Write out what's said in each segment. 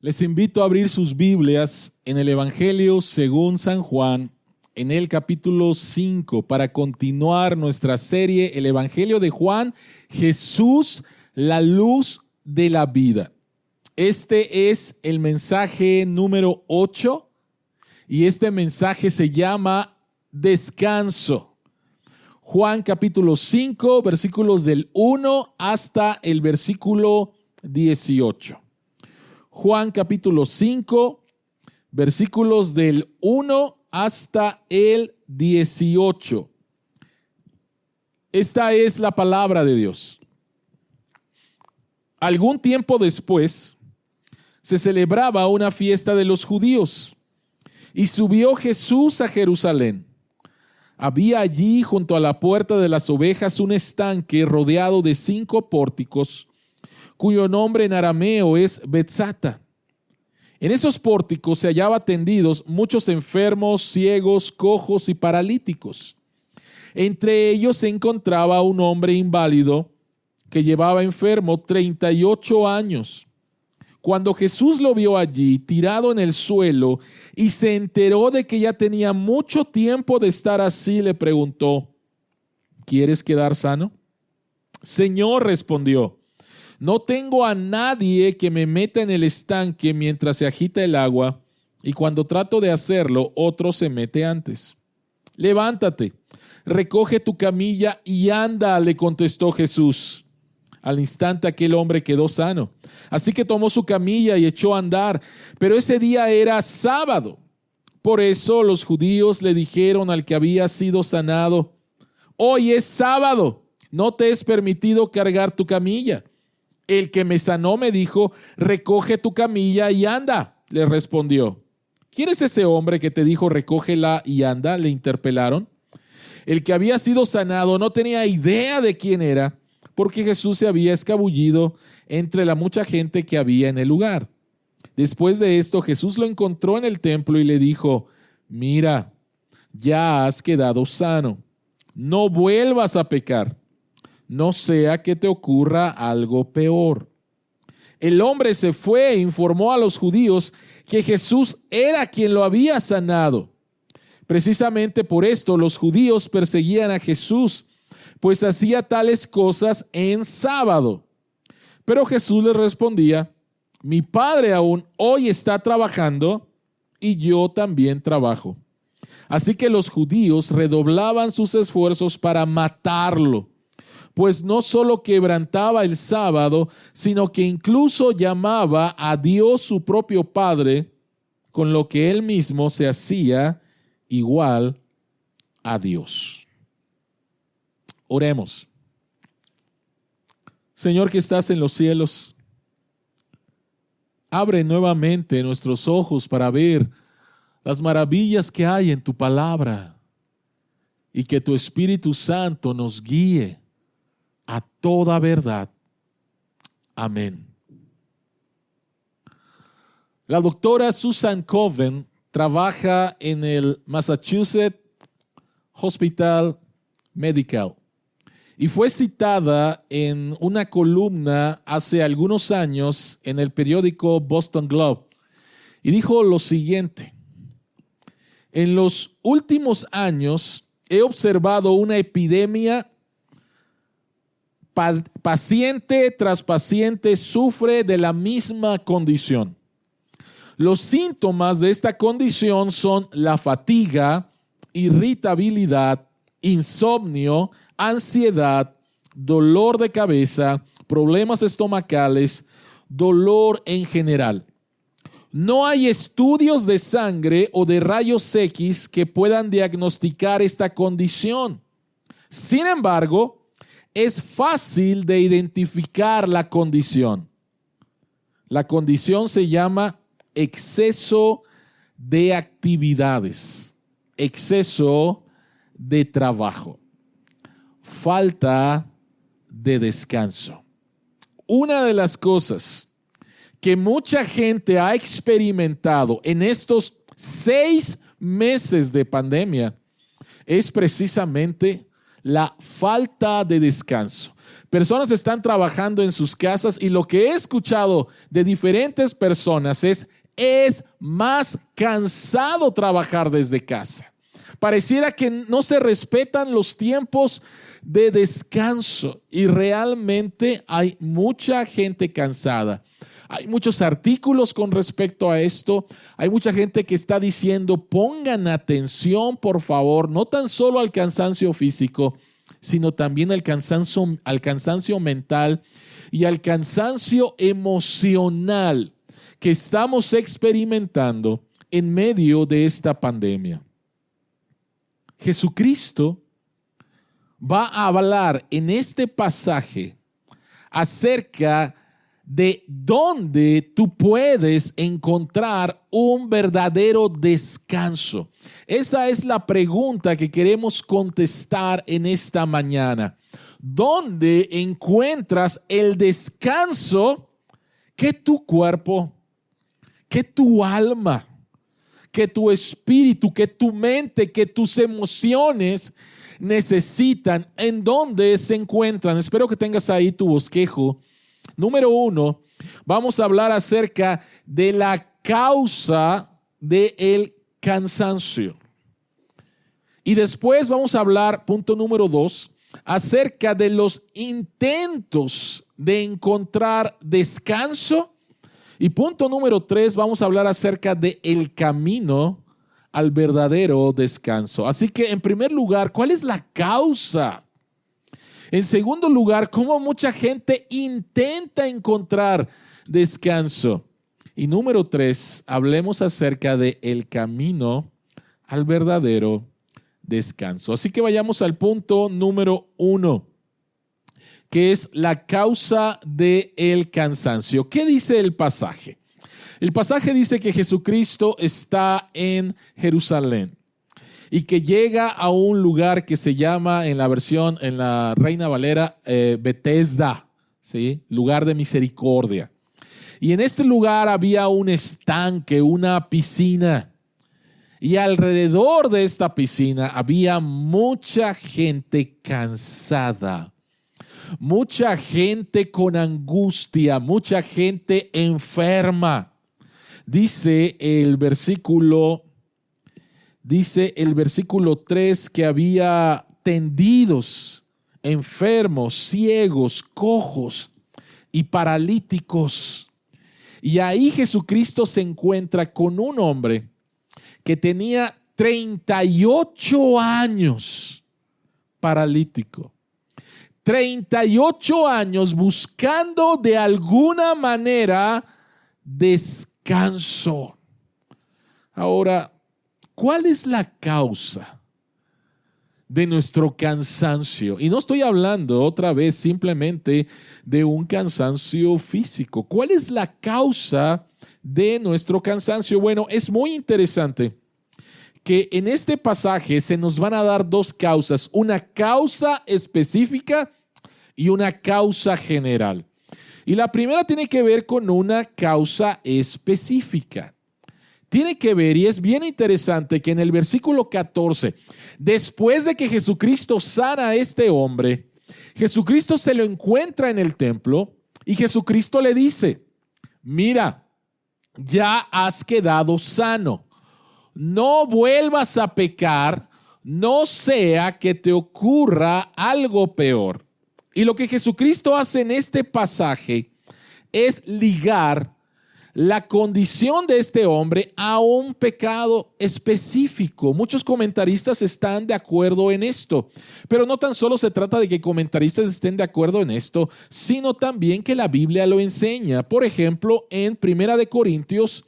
Les invito a abrir sus Biblias en el Evangelio según San Juan, en el capítulo 5, para continuar nuestra serie, el Evangelio de Juan, Jesús, la luz de la vida. Este es el mensaje número 8 y este mensaje se llama Descanso. Juan capítulo 5, versículos del 1 hasta el versículo 18. Juan capítulo 5, versículos del 1 hasta el 18. Esta es la palabra de Dios. Algún tiempo después, se celebraba una fiesta de los judíos y subió Jesús a Jerusalén. Había allí, junto a la puerta de las ovejas, un estanque rodeado de 5 pórticos, cuyo nombre en arameo es Betzata. En esos pórticos se hallaban tendidos muchos enfermos, ciegos, cojos y paralíticos. Entre ellos se encontraba un hombre inválido que llevaba enfermo 38 años. Cuando Jesús lo vio allí, tirado en el suelo, y se enteró de que ya tenía mucho tiempo de estar así, le preguntó: ¿quieres quedar sano? Señor, respondió, no tengo a nadie que me meta en el estanque mientras se agita el agua, y cuando trato de hacerlo, otro se mete antes. Levántate, recoge tu camilla y anda, le contestó Jesús. Al instante aquel hombre quedó sano. Así que tomó su camilla y echó a andar. Pero ese día era sábado. Por eso los judíos le dijeron al que había sido sanado: hoy es sábado, no te es permitido cargar tu camilla. El que me sanó me dijo: recoge tu camilla y anda, le respondió. ¿Quién es ese hombre que te dijo recógela y anda?, le interpelaron. El que había sido sanado no tenía idea de quién era, porque Jesús se había escabullido entre la mucha gente que había en el lugar. Después de esto, Jesús lo encontró en el templo y le dijo: mira, ya has quedado sano, no vuelvas a pecar, no sea que te ocurra algo peor. El hombre se fue e informó a los judíos que Jesús era quien lo había sanado. Precisamente por esto los judíos perseguían a Jesús, pues hacía tales cosas en sábado. Pero Jesús les respondía: mi Padre aún hoy está trabajando y yo también trabajo. Así que los judíos redoblaban sus esfuerzos para matarlo, pues no solo quebrantaba el sábado, sino que incluso llamaba a Dios su propio Padre, con lo que él mismo se hacía igual a Dios. Oremos. Señor que estás en los cielos, abre nuevamente nuestros ojos para ver las maravillas que hay en tu palabra y que tu Espíritu Santo nos guíe a toda verdad. Amén. La doctora Susan Coven trabaja en el Massachusetts Hospital Medical y fue citada en una columna hace algunos años en el periódico Boston Globe y dijo lo siguiente: en los últimos años he observado una epidemia. Paciente tras paciente sufre de la misma condición. Los síntomas de esta condición son la fatiga, irritabilidad, insomnio, ansiedad, dolor de cabeza, problemas estomacales, dolor en general. No hay estudios de sangre o de rayos X que puedan diagnosticar esta condición. Sin embargo, es fácil de identificar la condición. La condición se llama exceso de actividades, exceso de trabajo, falta de descanso. Una de las cosas que mucha gente ha experimentado en estos 6 meses de pandemia es precisamente la falta de descanso. Personas están trabajando en sus casas y lo que he escuchado de diferentes personas es más cansado trabajar desde casa. Pareciera que no se respetan los tiempos de descanso y realmente hay mucha gente cansada. Hay muchos artículos con respecto a esto. Hay mucha gente que está diciendo, pongan atención, por favor, no tan solo al cansancio físico, sino también al cansancio mental y al cansancio emocional que estamos experimentando en medio de esta pandemia. Jesucristo va a hablar en este pasaje acerca de dónde tú puedes encontrar un verdadero descanso. Esa es la pregunta que queremos contestar en esta mañana. ¿Dónde encuentras el descanso que tu cuerpo, que tu alma, que tu espíritu, que tu mente, que tus emociones necesitan? ¿En dónde se encuentran? Espero que tengas ahí tu bosquejo. Número 1, vamos a hablar acerca de la causa del cansancio. Y después vamos a hablar, punto número 2, acerca de los intentos de encontrar descanso. Y punto número 3, vamos a hablar acerca del camino al verdadero descanso. Así que en primer lugar, ¿cuál es la causa? En segundo lugar, cómo mucha gente intenta encontrar descanso. Y número 3, hablemos acerca del camino al verdadero descanso. Así que vayamos al punto número 1, que es la causa del cansancio. ¿Qué dice el pasaje? El pasaje dice que Jesucristo está en Jerusalén y que llega a un lugar que se llama en la Reina Valera, Betesda, ¿sí? Lugar de misericordia. Y en este lugar había un estanque, una piscina. Y alrededor de esta piscina había mucha gente cansada, mucha gente con angustia, mucha gente enferma. Dice el versículo 3 que había tendidos, enfermos, ciegos, cojos y paralíticos. Y ahí Jesucristo se encuentra con un hombre que tenía 38 años paralítico. 38 años buscando de alguna manera descanso. Ahora, ¿cuál es la causa de nuestro cansancio? Y no estoy hablando otra vez simplemente de un cansancio físico. ¿Cuál es la causa de nuestro cansancio? Bueno, es muy interesante que en este pasaje se nos van a dar dos causas, una causa específica y una causa general. Y la primera tiene que ver con una causa específica. Tiene que ver, y es bien interesante que en el versículo 14, después de que Jesucristo sana a este hombre, Jesucristo se lo encuentra en el templo y Jesucristo le dice, mira, ya has quedado sano, no vuelvas a pecar, no sea que te ocurra algo peor. Y lo que Jesucristo hace en este pasaje es ligar la condición de este hombre a un pecado específico. Muchos comentaristas están de acuerdo en esto, pero no tan solo se trata de que comentaristas estén de acuerdo en esto, sino también que la Biblia lo enseña. Por ejemplo, en 1 Corintios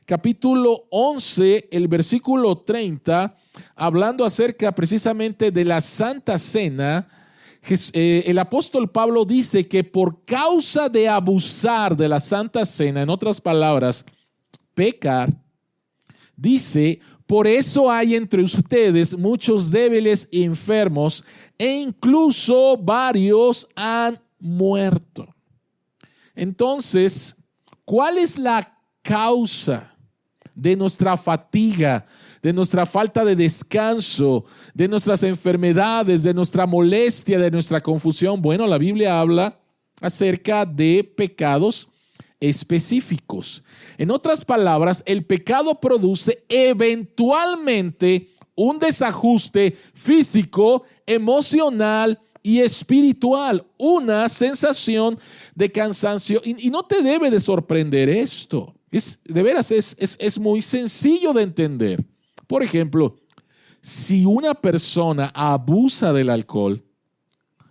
capítulo 11, el versículo 30, hablando acerca precisamente de la Santa Cena, el apóstol Pablo dice que por causa de abusar de la Santa Cena, en otras palabras, pecar, dice, por eso hay entre ustedes muchos débiles y enfermos, e incluso varios han muerto. Entonces, ¿cuál es la causa de nuestra fatiga, de nuestra falta de descanso, de nuestras enfermedades, de nuestra molestia, de nuestra confusión? Bueno, la Biblia habla acerca de pecados específicos. En otras palabras, el pecado produce eventualmente un desajuste físico, emocional y espiritual, una sensación de cansancio. Y no te debe de sorprender esto. De veras, es muy sencillo de entender. Por ejemplo, si una persona abusa del alcohol,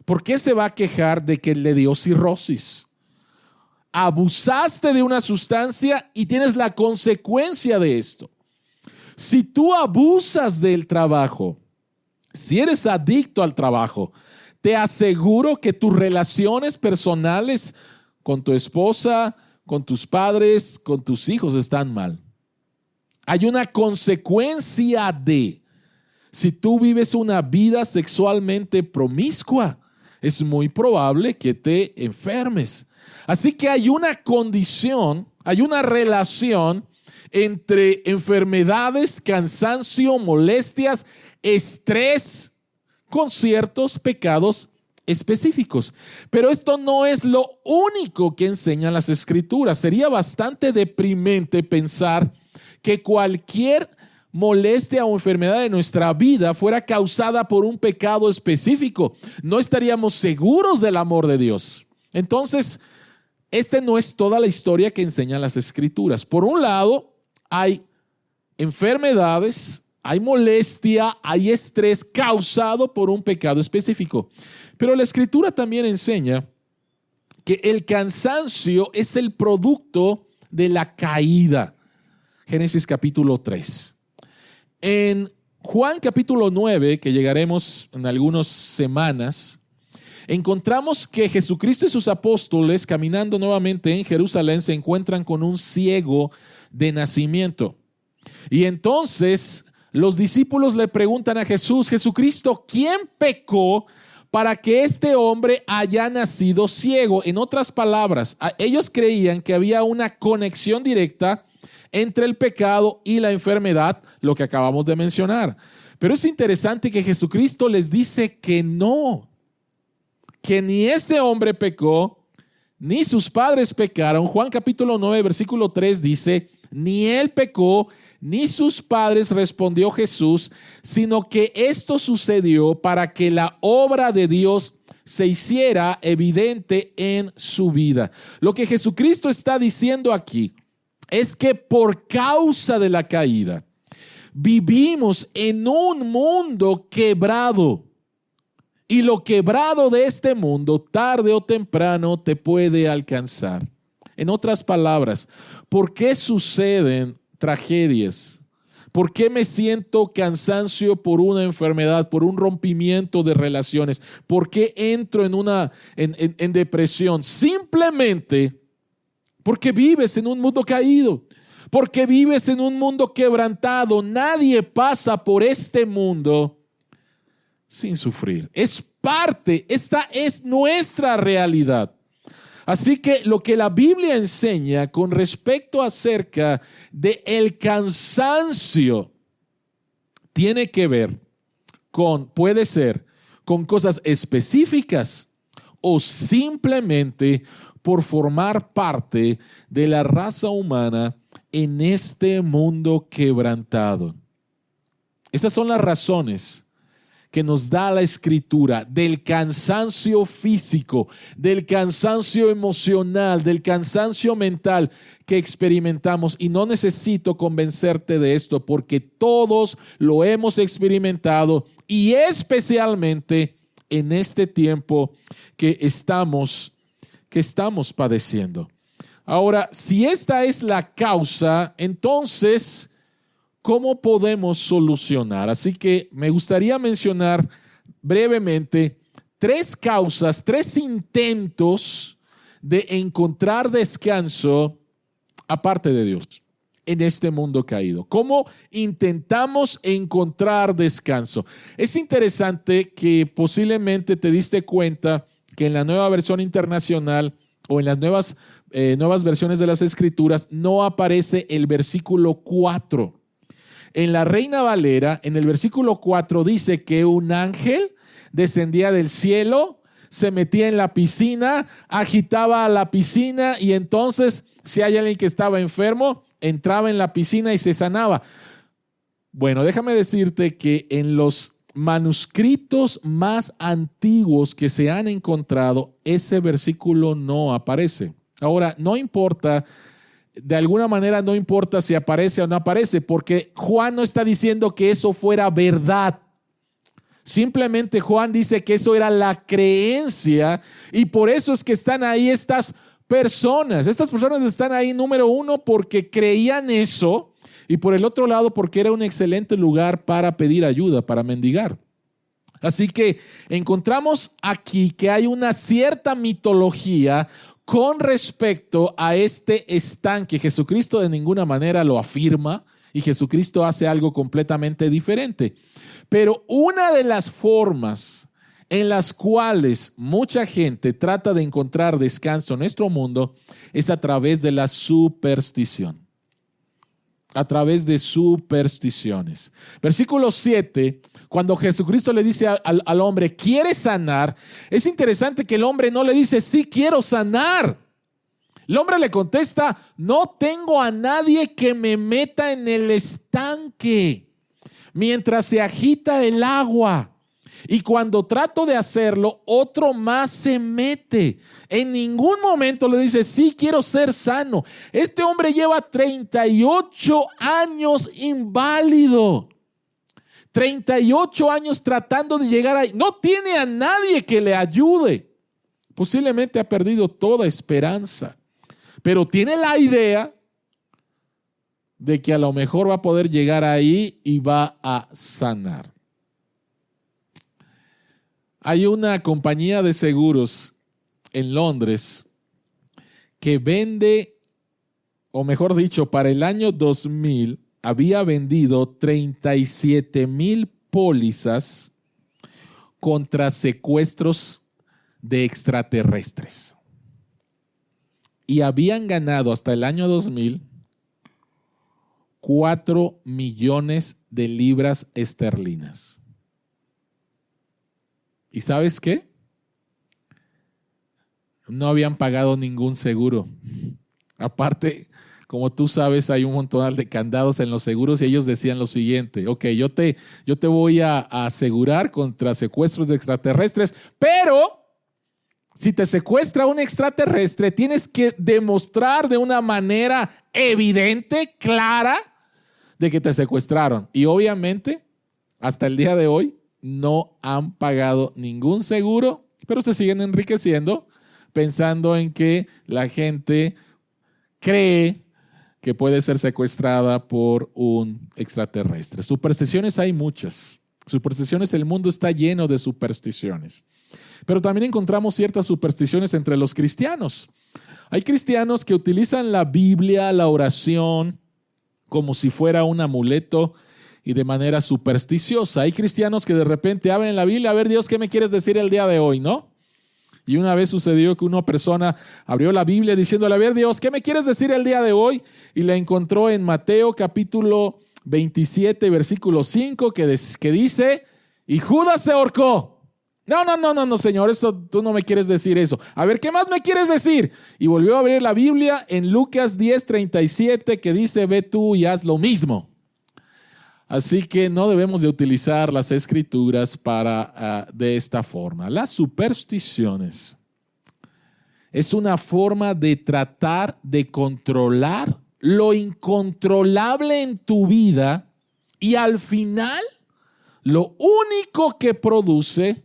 ¿por qué se va a quejar de que le dio cirrosis? Abusaste de una sustancia y tienes la consecuencia de esto. Si tú abusas del trabajo, si eres adicto al trabajo, te aseguro que tus relaciones personales con tu esposa, con tus padres, con tus hijos están mal. Hay una consecuencia de, si tú vives una vida sexualmente promiscua, es muy probable que te enfermes. Así que hay una condición, hay una relación entre enfermedades, cansancio, molestias, estrés con ciertos pecados específicos. Pero esto no es lo único que enseñan las Escrituras. Sería bastante deprimente pensar que cualquier molestia o enfermedad de nuestra vida fuera causada por un pecado específico. No estaríamos seguros del amor de Dios. Entonces, esta no es toda la historia que enseñan las Escrituras. Por un lado, hay enfermedades, hay molestia, hay estrés causado por un pecado específico. Pero la Escritura también enseña que el cansancio es el producto de la caída. Génesis capítulo 3. En Juan capítulo 9, que llegaremos en algunas semanas, encontramos que Jesucristo y sus apóstoles, caminando nuevamente en Jerusalén, se encuentran con un ciego de nacimiento. Y entonces los discípulos le preguntan a Jesús: Jesucristo, ¿quién pecó para que este hombre haya nacido ciego? En otras palabras, ellos creían que había una conexión directa entre el pecado y la enfermedad, lo que acabamos de mencionar. Pero es interesante que Jesucristo les dice que no, que ni ese hombre pecó, ni sus padres pecaron. Juan capítulo 9, versículo 3 dice: ni él pecó, ni sus padres, respondió Jesús, sino que esto sucedió para que la obra de Dios se hiciera evidente en su vida. Lo que Jesucristo está diciendo aquí es que por causa de la caída vivimos en un mundo quebrado. Y lo quebrado de este mundo, tarde o temprano, te puede alcanzar. En otras palabras, ¿por qué suceden tragedias? ¿Por qué me siento cansancio por una enfermedad, por un rompimiento de relaciones? ¿Por qué entro en depresión? Simplemente porque vives en un mundo caído, porque vives en un mundo quebrantado. Nadie pasa por este mundo sin sufrir. Es parte, esta es nuestra realidad. Así que lo que la Biblia enseña con respecto acerca del cansancio tiene que ver puede ser con cosas específicas o simplemente por formar parte de la raza humana en este mundo quebrantado. Esas son las razones que nos da la Escritura del cansancio físico, del cansancio emocional, del cansancio mental que experimentamos. Y no necesito convencerte de esto, porque todos lo hemos experimentado, y especialmente en este tiempo que estamos padeciendo. Ahora, si esta es la causa, entonces, ¿cómo podemos solucionar? Así que me gustaría mencionar brevemente 3 causas, 3 intentos de encontrar descanso aparte de Dios en este mundo caído. ¿Cómo intentamos encontrar descanso? Es interesante que posiblemente te diste cuenta que en la Nueva Versión Internacional o en las nuevas Nuevas Versiones de las Escrituras, no aparece el versículo 4. En la Reina Valera, en el versículo 4 dice que un ángel descendía del cielo, se metía en la piscina, agitaba la piscina y entonces si hay alguien que estaba enfermo, entraba en la piscina y se sanaba. Bueno, déjame decirte que en los manuscritos más antiguos que se han encontrado, ese versículo no aparece. Ahora, no importa, de alguna manera no importa si aparece o no aparece, porque Juan no está diciendo que eso fuera verdad. Simplemente Juan dice que eso era la creencia y por eso es que están ahí estas personas. Estas personas están ahí, número uno, porque creían eso y por el otro lado porque era un excelente lugar para pedir ayuda, para mendigar. Así que encontramos aquí que hay una cierta mitología con respecto a este estanque. Jesucristo de ninguna manera lo afirma y Jesucristo hace algo completamente diferente. Pero una de las formas en las cuales mucha gente trata de encontrar descanso en nuestro mundo es a través de la superstición. A través de supersticiones. Versículo 7, cuando Jesucristo le dice al hombre, ¿quieres sanar? Es interesante que el hombre no le dice, sí, quiero sanar. El hombre le contesta, no tengo a nadie que me meta en el estanque mientras se agita el agua. Y cuando trato de hacerlo, otro más se mete. En ningún momento le dice, sí, quiero ser sano. Este hombre lleva 38 años inválido. 38 años tratando de llegar ahí. No tiene a nadie que le ayude. Posiblemente ha perdido toda esperanza. Pero tiene la idea de que a lo mejor va a poder llegar ahí y va a sanar. Hay una compañía de seguros en Londres que vende, o mejor dicho, para el año 2000 había vendido 37,000 pólizas contra secuestros de extraterrestres. Y habían ganado hasta el año 2000 4 millones de libras esterlinas. ¿Y sabes qué? No habían pagado ningún seguro. Aparte, como tú sabes, hay un montón de candados en los seguros y ellos decían lo siguiente, ok, yo te voy a asegurar contra secuestros de extraterrestres, pero si te secuestra un extraterrestre, tienes que demostrar de una manera evidente, clara, de que te secuestraron. Y obviamente, hasta el día de hoy, no han pagado ningún seguro, pero se siguen enriqueciendo pensando en que la gente cree que puede ser secuestrada por un extraterrestre. Supersticiones hay muchas. Supersticiones, el mundo está lleno de supersticiones. Pero también encontramos ciertas supersticiones entre los cristianos. Hay cristianos que utilizan la Biblia, la oración, como si fuera un amuleto y de manera supersticiosa. Hay cristianos que de repente abren la Biblia, a ver, Dios, ¿qué me quieres decir el día de hoy? ¿No? Y una vez sucedió que una persona abrió la Biblia diciéndole, a ver, Dios, ¿qué me quieres decir el día de hoy? Y la encontró en Mateo capítulo 27, versículo 5, que dice, y Judas se ahorcó. No, Señor, eso tú no me quieres decir eso. A ver, ¿qué más me quieres decir? Y volvió a abrir la Biblia en Lucas 10:37, que dice, ve tú y haz lo mismo. Así que no debemos de utilizar las escrituras de esta forma. Las supersticiones es una forma de tratar de controlar lo incontrolable en tu vida y al final lo único que produce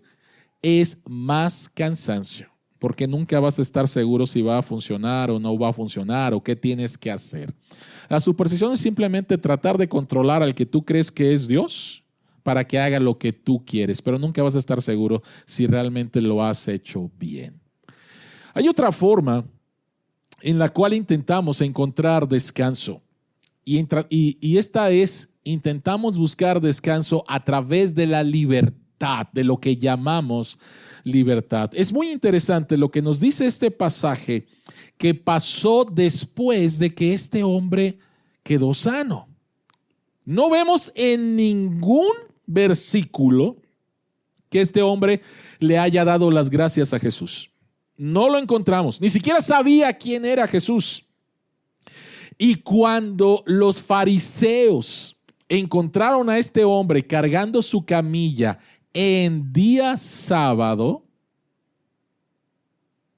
es más cansancio, porque nunca vas a estar seguro si va a funcionar o no va a funcionar o qué tienes que hacer. La superstición es simplemente tratar de controlar al que tú crees que es Dios para que haga lo que tú quieres, pero nunca vas a estar seguro si realmente lo has hecho bien. Hay otra forma en la cual intentamos encontrar descanso y esta es, intentamos buscar descanso a través de la libertad, de lo que llamamos libertad. Es muy interesante lo que nos dice este pasaje, que pasó después de que este hombre quedó sano. No vemos en ningún versículo que este hombre le haya dado las gracias a Jesús. No lo encontramos. Ni siquiera sabía quién era Jesús. Y cuando los fariseos encontraron a este hombre cargando su camilla en día sábado,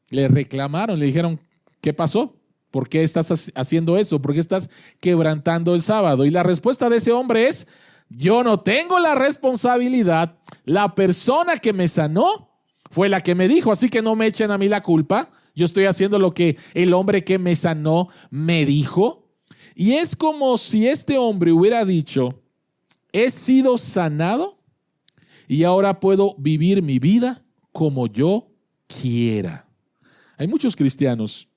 le reclamaron, le dijeron, ¿qué pasó? ¿Por qué estás haciendo eso? ¿Por qué estás quebrantando el sábado? Y la respuesta de ese hombre es, yo no tengo la responsabilidad. La persona que me sanó fue la que me dijo, así que no me echen a mí la culpa. Yo estoy haciendo lo que el hombre que me sanó me dijo. Y es como si este hombre hubiera dicho, he sido sanado y ahora puedo vivir mi vida como yo quiera. Hay muchos cristianos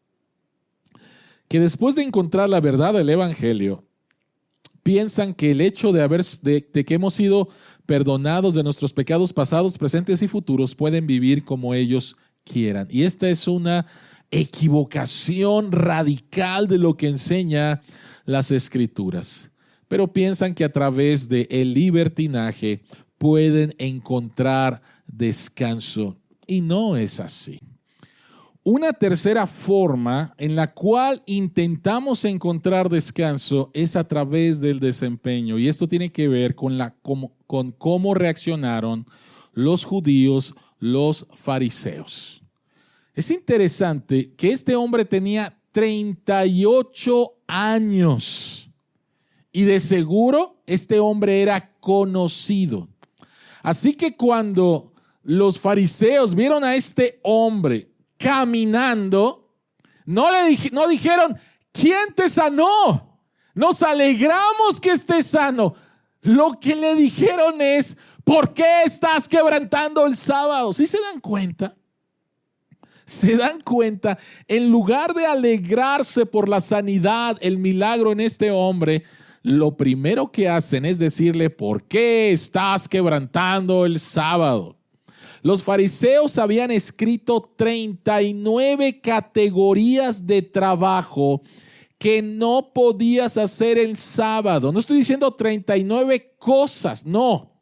que después de encontrar la verdad del evangelio, piensan que el hecho de que hemos sido perdonados de nuestros pecados pasados, presentes y futuros, pueden vivir como ellos quieran. Y esta es una equivocación radical de lo que enseña las Escrituras. Pero piensan que a través del libertinaje pueden encontrar descanso. Y no es así. Una tercera forma en la cual intentamos encontrar descanso es a través del desempeño. Y esto tiene que ver con cómo reaccionaron los judíos, los fariseos. Es interesante que este hombre tenía 38 años y de seguro este hombre era conocido. Así que cuando los fariseos vieron a este hombre caminando, no dijeron, ¿quién te sanó? Nos alegramos que estés sano. Lo que le dijeron es, ¿por qué estás quebrantando el sábado? ¿Sí se dan cuenta? ¿Se dan cuenta? En lugar de alegrarse por la sanidad, el milagro en este hombre, lo primero que hacen es decirle, ¿por qué estás quebrantando el sábado? Los fariseos habían escrito 39 categorías de trabajo que no podías hacer el sábado. No estoy diciendo 39 cosas, no.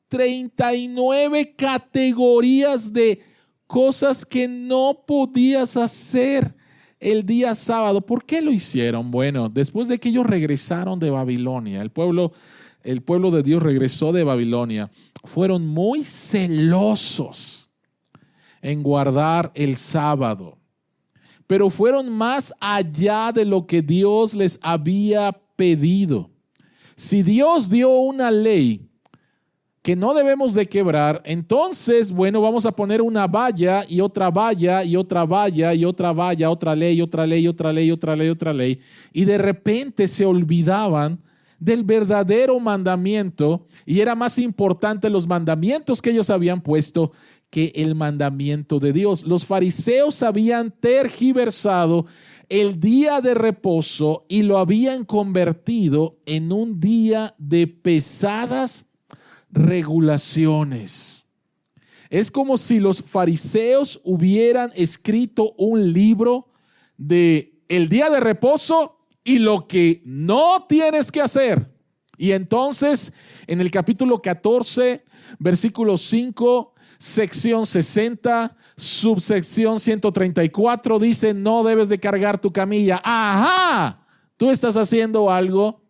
39 categorías de cosas que no podías hacer el día sábado. ¿Por qué lo hicieron? Bueno, después de que ellos regresaron de Babilonia, el pueblo de Dios regresó de Babilonia, fueron muy celosos en guardar el sábado, pero fueron más allá de lo que Dios les había pedido. Si Dios dio una ley que no debemos de quebrar, entonces, bueno, vamos a poner una valla y otra valla y otra valla y otra valla, otra ley, otra ley, otra ley, otra ley, otra ley, y de repente se olvidaban del verdadero mandamiento y era más importante los mandamientos que ellos habían puesto que el mandamiento de Dios. Los fariseos habían tergiversado el día de reposo y lo habían convertido en un día de pesadas regulaciones. Es como si los fariseos hubieran escrito un libro de el día de reposo y lo que no tienes que hacer. Y entonces, en el capítulo 14, versículo 5, sección 60, subsección 134, dice, no debes de cargar tu camilla. ¡Ajá! Tú estás haciendo algo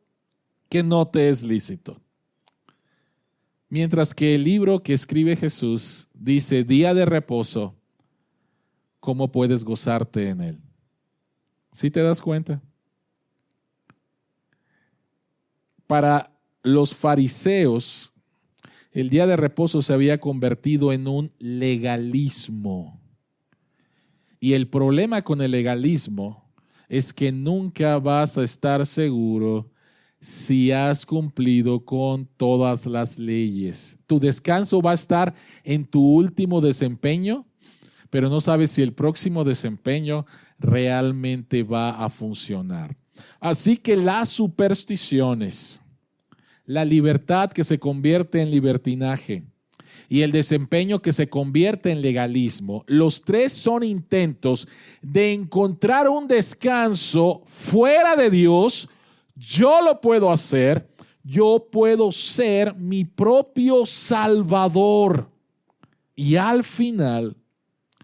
que no te es lícito. Mientras que el libro que escribe Jesús dice, día de reposo, ¿cómo puedes gozarte en él? ¿Sí te das cuenta? Para los fariseos, el día de reposo se había convertido en un legalismo. Y el problema con el legalismo es que nunca vas a estar seguro si has cumplido con todas las leyes. Tu descanso va a estar en tu último desempeño, pero no sabes si el próximo desempeño realmente va a funcionar. Así que las supersticiones, la libertad que se convierte en libertinaje y el desempeño que se convierte en legalismo, los tres son intentos de encontrar un descanso fuera de Dios. Yo lo puedo hacer, yo puedo ser mi propio Salvador. Y al final,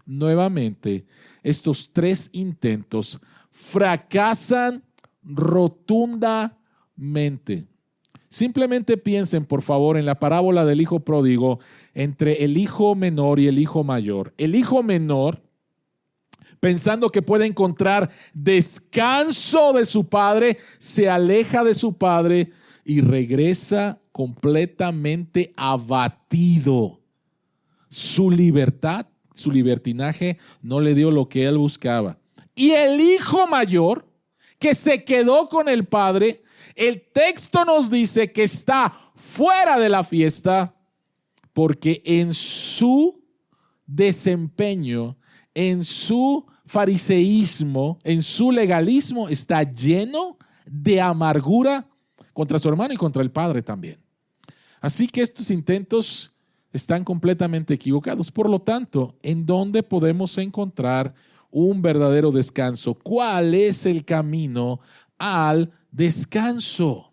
nuevamente, estos tres intentos fracasan rotundamente. Simplemente piensen, por favor, en la parábola del hijo pródigo entre el hijo menor y el hijo mayor. El hijo menor, pensando que puede encontrar descanso de su padre, se aleja de su padre y regresa completamente abatido. Su libertad, su libertinaje no le dio lo que él buscaba. Y el hijo mayor, que se quedó con el padre, el texto nos dice que está fuera de la fiesta porque en su desempeño, en su fariseísmo, en su legalismo, está lleno de amargura contra su hermano y contra el padre también. Así que estos intentos están completamente equivocados. Por lo tanto, ¿en dónde podemos encontrar un verdadero descanso? ¿Cuál es el camino al descanso?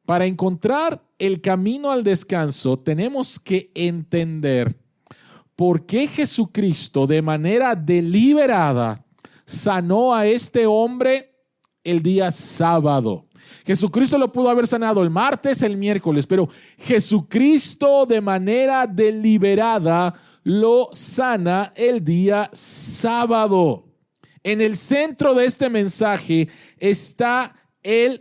Para encontrar el camino al descanso, tenemos que entender por qué Jesucristo de manera deliberada sanó a este hombre el día sábado. Jesucristo lo pudo haber sanado el martes, el miércoles, pero Jesucristo de manera deliberada lo sana el día sábado. En el centro de este mensaje está el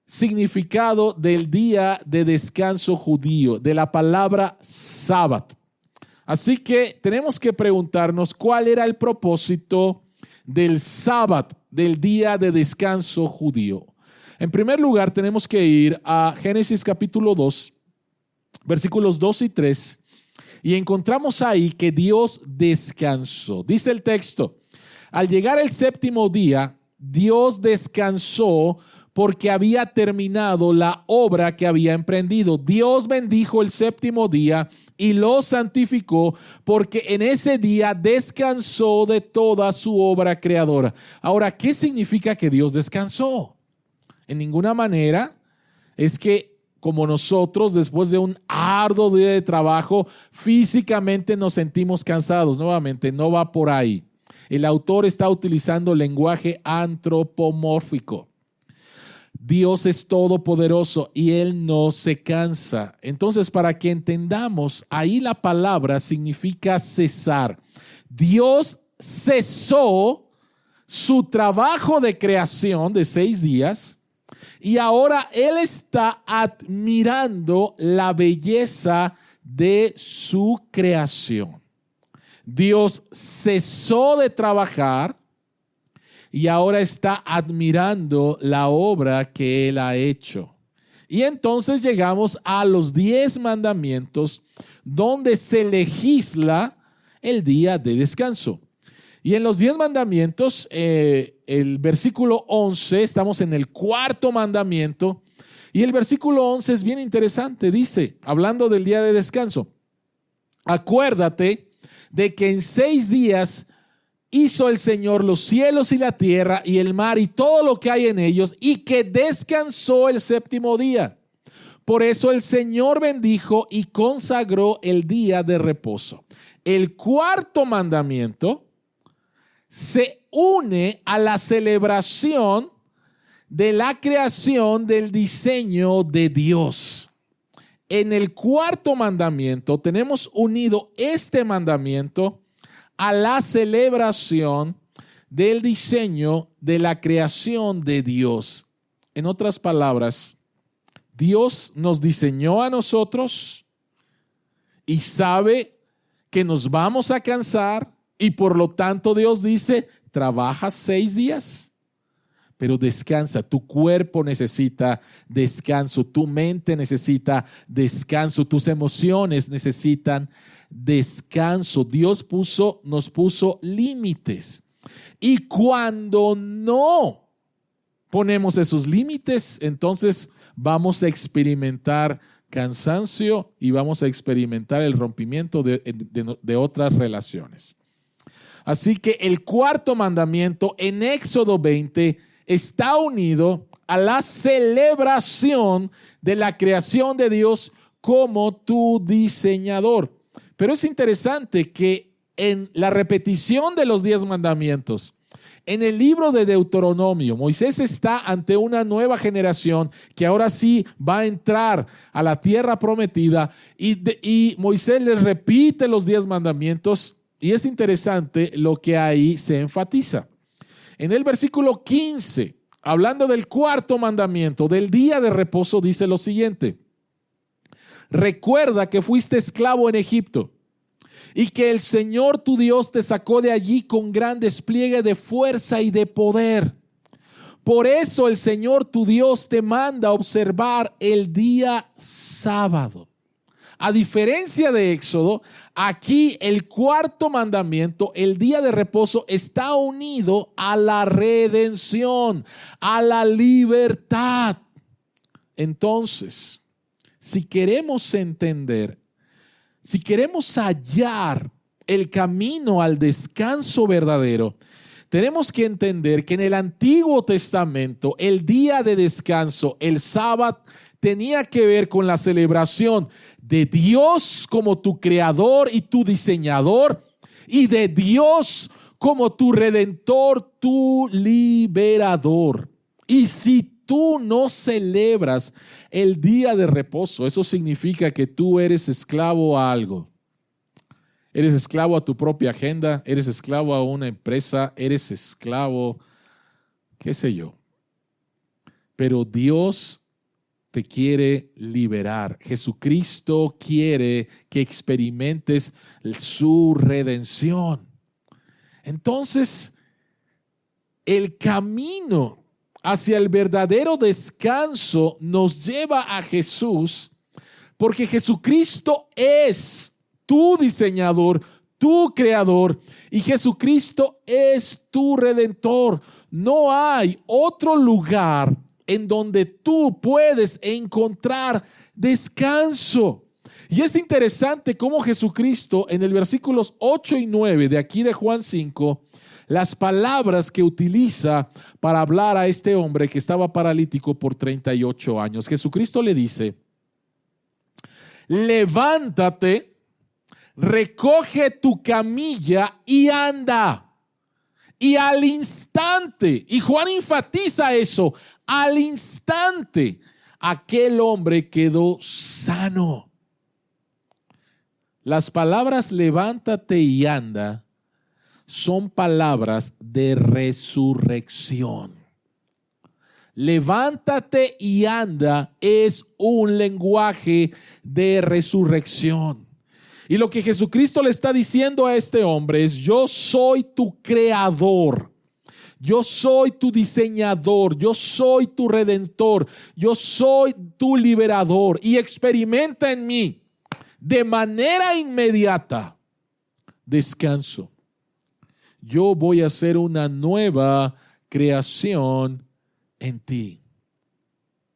significado del día de descanso judío, de la palabra sábado. Así que tenemos que preguntarnos cuál era el propósito del sábado, del día de descanso judío. En primer lugar, tenemos que ir a Génesis capítulo 2, versículos 2 y 3, y encontramos ahí que Dios descansó. Dice el texto: al llegar el séptimo día, Dios descansó porque había terminado la obra que había emprendido. Dios bendijo el séptimo día y lo santificó porque en ese día descansó de toda su obra creadora. Ahora, ¿qué significa que Dios descansó? En ninguna manera es que como nosotros después de un arduo día de trabajo físicamente nos sentimos cansados. Nuevamente, no va por ahí. El autor está utilizando lenguaje antropomórfico. Dios es todopoderoso y Él no se cansa. Entonces, para que entendamos, ahí la palabra significa cesar. Dios cesó su trabajo de creación de 6 días y ahora Él está admirando la belleza de su creación. Dios cesó de trabajar y ahora está admirando la obra que Él ha hecho. Y entonces llegamos a los 10 mandamientos donde se legisla el día de descanso. Y en los 10 mandamientos, el versículo 11, estamos en el 4º mandamiento, y el versículo 11 es bien interesante. Dice, hablando del día de descanso: acuérdate de que en 6 días hizo el Señor los cielos y la tierra y el mar y todo lo que hay en ellos, y que descansó el séptimo día. Por eso el Señor bendijo y consagró el día de reposo. El 4º mandamiento se une a la celebración de la creación del diseño de Dios. En el 4º mandamiento tenemos unido este mandamiento a la celebración del diseño de la creación de Dios. En otras palabras, Dios nos diseñó a nosotros y sabe que nos vamos a cansar, y por lo tanto Dios dice: trabaja 6 días, pero descansa. Tu cuerpo necesita descanso, tu mente necesita descanso, tus emociones necesitan descanso. Dios nos puso límites, y cuando no ponemos esos límites, entonces vamos a experimentar cansancio y vamos a experimentar el rompimiento de otras relaciones. Así que el cuarto mandamiento en Éxodo 20 está unido a la celebración de la creación de Dios como tu diseñador. Pero es interesante que en la repetición de los 10 mandamientos, en el libro de Deuteronomio, Moisés está ante una nueva generación que ahora sí va a entrar a la tierra prometida y Moisés les repite los 10 mandamientos y es interesante lo que ahí se enfatiza. En el versículo 15, hablando del cuarto mandamiento, del día de reposo, dice lo siguiente: recuerda que fuiste esclavo en Egipto y que el Señor tu Dios te sacó de allí con gran despliegue de fuerza y de poder. Por eso el Señor tu Dios te manda a observar el día sábado. A diferencia de Éxodo, aquí el cuarto mandamiento, el día de reposo, está unido a la redención, a la libertad. Entonces, si queremos entender, si queremos hallar el camino al descanso verdadero, tenemos que entender que en el Antiguo Testamento el día de descanso, el sábado, tenía que ver con la celebración de Dios como tu creador y tu diseñador y de Dios como tu redentor, tu liberador. Y si tú no celebras el día de reposo, eso significa que tú eres esclavo a algo. Eres esclavo a tu propia agenda, eres esclavo a una empresa, eres esclavo, qué sé yo. Pero Dios te quiere liberar. Jesucristo quiere que experimentes su redención. Entonces, el camino hacia el verdadero descanso nos lleva a Jesús, porque Jesucristo es tu diseñador, tu creador, y Jesucristo es tu redentor. No hay otro lugar en donde tú puedes encontrar descanso. Y es interesante cómo Jesucristo en el versículos 8 y 9 de aquí de Juan 5, las palabras que utiliza para hablar a este hombre que estaba paralítico por 38 años. Jesucristo le dice: levántate, recoge tu camilla y anda. Y al instante, y Juan enfatiza eso, al instante, aquel hombre quedó sano. Las palabras levántate y anda son palabras de resurrección. Levántate y anda es un lenguaje de resurrección. Y lo que Jesucristo le está diciendo a este hombre es: yo soy tu creador, yo soy tu diseñador, yo soy tu redentor, yo soy tu liberador, y experimenta en mí de manera inmediata descanso. Yo voy a hacer una nueva creación en ti.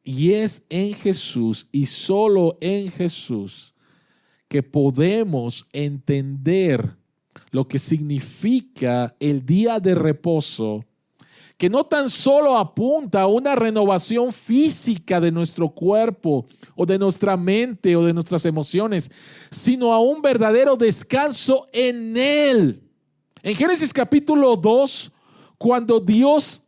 Y es en Jesús y solo en Jesús que podemos entender lo que significa el día de reposo, que no tan solo apunta a una renovación física de nuestro cuerpo o de nuestra mente o de nuestras emociones, sino a un verdadero descanso en Él. En Génesis capítulo 2, cuando Dios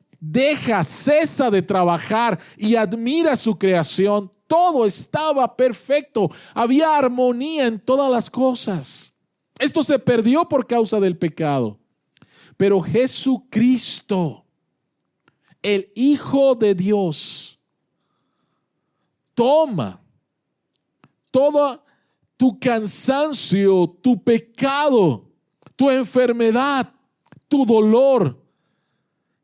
cesa de trabajar y admira su creación, todo estaba perfecto, había armonía en todas las cosas. Esto se perdió por causa del pecado, pero Jesucristo, el Hijo de Dios, toma todo tu cansancio, tu pecado, tu enfermedad, tu dolor,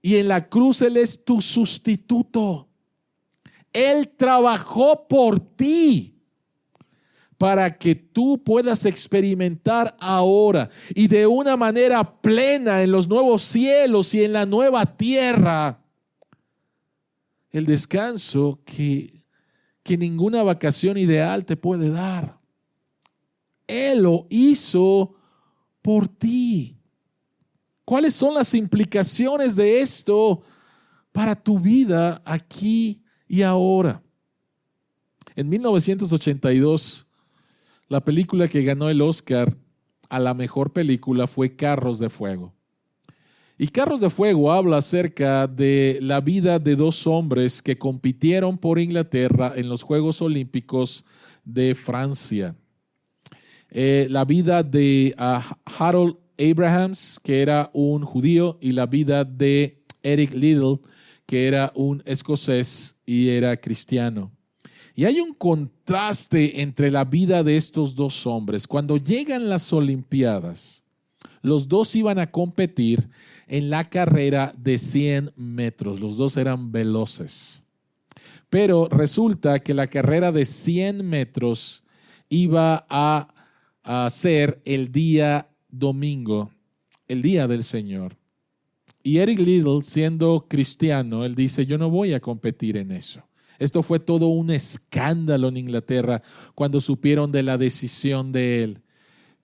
y en la cruz Él es tu sustituto. Él trabajó por ti para que tú puedas experimentar ahora y de una manera plena en los nuevos cielos y en la nueva tierra el descanso que que ninguna vacación ideal te puede dar. Él lo hizo por ti. ¿Cuáles son las implicaciones de esto para tu vida aquí y ahora? En 1982, la película que ganó el Oscar a la mejor película fue Carros de Fuego. Y Carros de Fuego habla acerca de la vida de dos hombres que compitieron por Inglaterra en los Juegos Olímpicos de Francia. La vida de Harold Abrahams, que era un judío, y la vida de Eric Liddell, que era un escocés y era cristiano. Y hay un contraste entre la vida de estos dos hombres. Cuando llegan las Olimpiadas, los dos iban a competir en la carrera de 100 metros. Los dos eran veloces. Pero resulta que la carrera de 100 metros iba a ser el día domingo, el día del Señor. Y Eric Liddell, siendo cristiano, él dice, yo no voy a competir en eso. Esto fue todo un escándalo en Inglaterra cuando supieron de la decisión de él.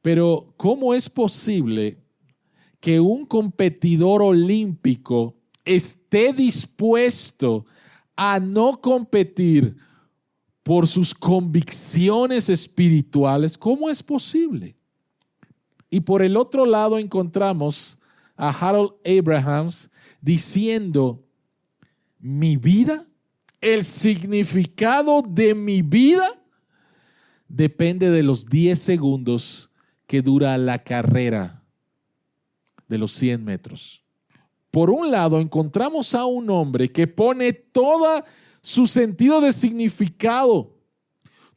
Pero ¿cómo es posible que un competidor olímpico esté dispuesto a no competir por sus convicciones espirituales? ¿Cómo es posible? Y por el otro lado encontramos a Harold Abrahams diciendo, mi vida, el significado de mi vida depende de los 10 segundos que dura la carrera de los 100 metros. Por un lado encontramos a un hombre que pone todo su sentido de significado,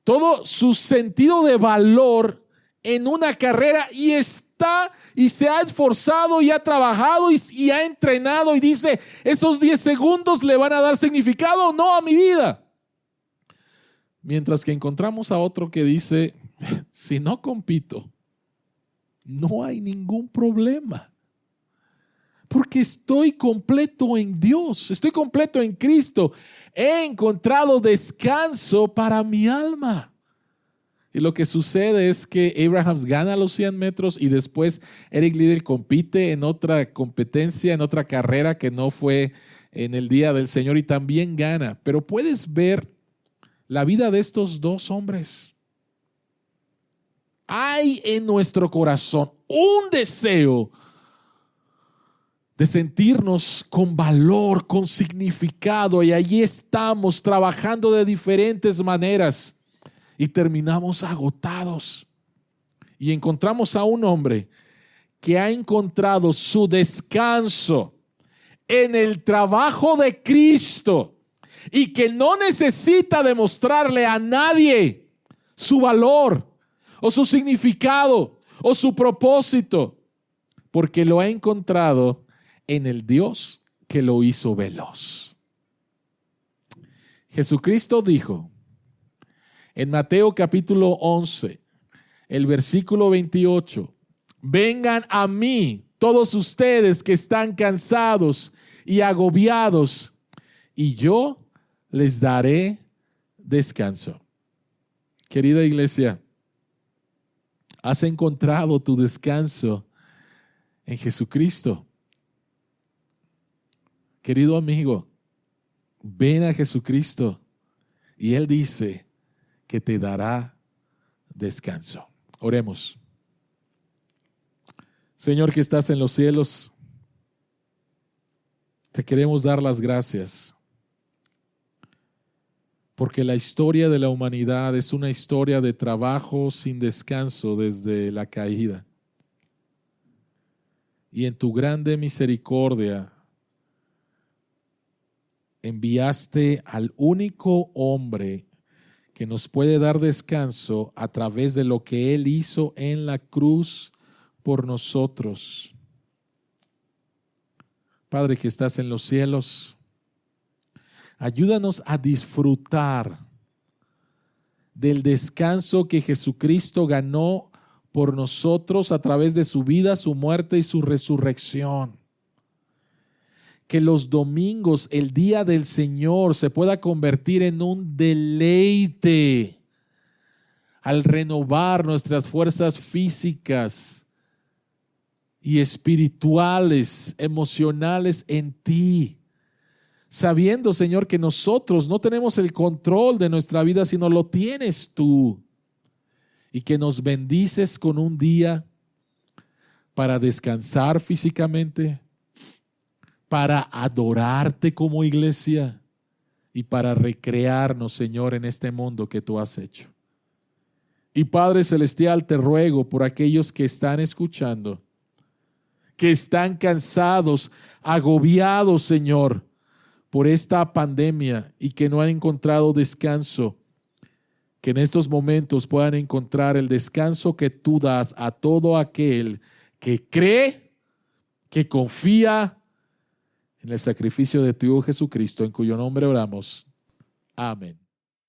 todo su sentido de valor en una carrera y se ha esforzado y ha trabajado y ha entrenado y dice, esos 10 segundos le van a dar significado, no a mi vida. Mientras que encontramos a otro que dice, si no compito, no hay ningún problema. Porque estoy completo en Dios, estoy completo en Cristo. He encontrado descanso para mi alma. Y lo que sucede es que Abrahams gana los 100 metros y después Eric Liddell compite en otra competencia, en otra carrera que no fue en el día del Señor y también gana. Pero puedes ver la vida de estos dos hombres. Hay en nuestro corazón un deseo de sentirnos con valor, con significado, y allí estamos trabajando de diferentes maneras y terminamos agotados. Y encontramos a un hombre que ha encontrado su descanso en el trabajo de Cristo y que no necesita demostrarle a nadie su valor o su significado o su propósito, porque lo ha encontrado en el Dios que lo hizo veloz. Jesucristo dijo en Mateo capítulo 11, el versículo 28, vengan a mí todos ustedes que están cansados y agobiados, y yo les daré descanso. Querida iglesia, ¿has encontrado tu descanso en Jesucristo? Querido amigo, ven a Jesucristo y Él dice que te dará descanso. Oremos. Señor que estás en los cielos, te queremos dar las gracias porque la historia de la humanidad es una historia de trabajo sin descanso desde la caída. Y en tu grande misericordia enviaste al único hombre que nos puede dar descanso a través de lo que Él hizo en la cruz por nosotros. Padre que estás en los cielos, ayúdanos a disfrutar del descanso que Jesucristo ganó por nosotros a través de su vida, su muerte y su resurrección. que los domingos, el día del Señor, se pueda convertir en un deleite al renovar nuestras fuerzas físicas y espirituales, emocionales en ti, sabiendo, Señor, que nosotros no tenemos el control de nuestra vida, sino lo tienes tú, y que nos bendices con un día para descansar físicamente, para adorarte como iglesia y para recrearnos, Señor, en este mundo que tú has hecho. Y Padre Celestial, te ruego por aquellos que están escuchando, que están cansados, agobiados, Señor, por esta pandemia y que no han encontrado descanso, que en estos momentos puedan encontrar el descanso que tú das a todo aquel que cree, que confía en el sacrificio de tu Hijo Jesucristo, en cuyo nombre oramos. Amén.